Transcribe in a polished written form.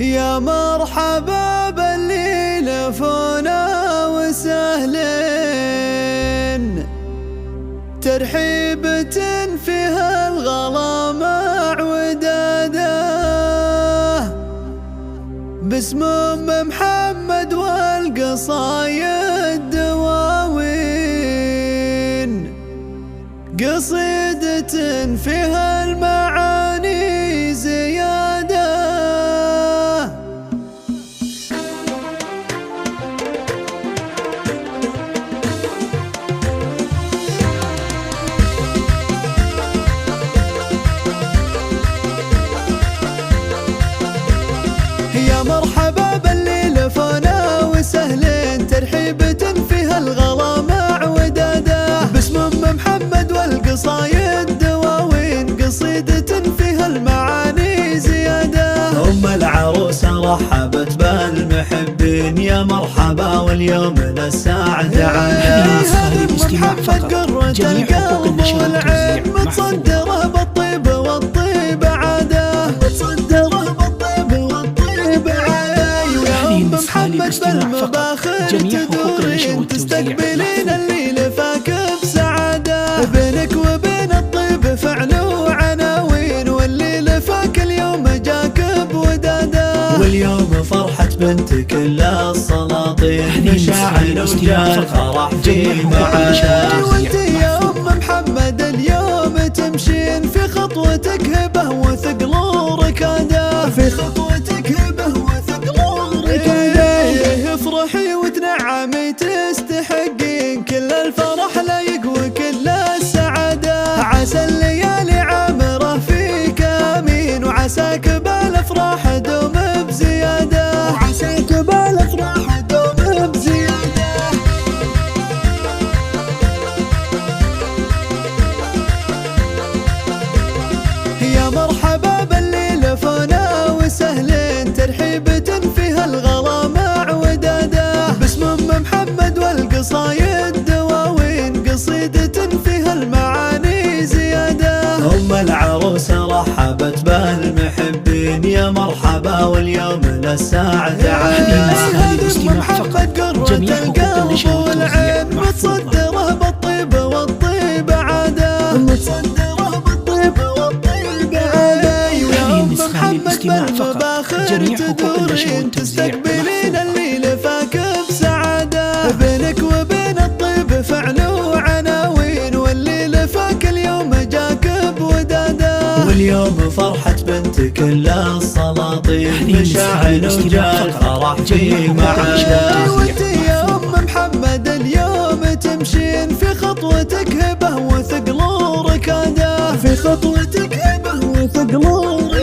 يا مرحبا باللي لفونا وسهلين، ترحيبة فيها الغلا مع وداده، باسم أم محمد والقصايد دواوين، قصيدة فيها المعاني زيادة. يا مرحبا باللي لفونا وسهلين، ترحيبة فيها الغلا مع وداده، باسم أم محمد والقصايد دواوين، قصيدة فيها المعاني زيادة. أم العروسة رحبت بالمحبين، يا مرحبا واليوم للسعد عاده. محمد قرة القلب والعين، متصدره بالطيب والطيب عاده، متصدره بالطيب والطيب عاده. يا أم محمد بالمباخر تدورين، تستقبلين اللي لفاك بسعادة، بينك وبين الطيب فعل وعناوين، واللي لفاك اليوم جاك بوداده. واليوم فرحة بنت كل السلاطين، مشاعر وجال فرح في معاده. وانت يا أم محمد اليوم تمشين، في خطوتك هبة وثقل وركادة، في خطوتك هبة وثقل وركادة. افرحي وتنعمي تستحقين كل الفرح لايق وكل السعادة، عسى الليالي عامرة فيك امين، وعساك بالافراح دوم بزيادة، وعساك بالافراح دوم بزيادة. يا مرحبا باللي لفونا وسهلين، ترحيبة فيها الغلا مع وداده، باسم أم محمد والقصايد دواوين، قصيدة فيها المعاني زيادة. أم العروسة رحبت بالمحبين، يا مرحبا واليوم للسعد عاده. أم محمد قرة القلب والعين، متصدره بالطيب والطيب عاده، متصدره بالطيب والطيب عاده. يا أم محمد بالمباخر تدورين، تستقبلين اللي لفاك بسعادة، بينك وبين الطيب فعل وعناوين، واللي لفاك اليوم جاك بوداده. واليوم فرحة بنت كل السلاطين، مشاعر وجال فرح في معاده. وانت يا أم محمد اليوم تمشين، في خطوتك هبة وثقل وركادة، في خطوتك هبة وثقل وركادة.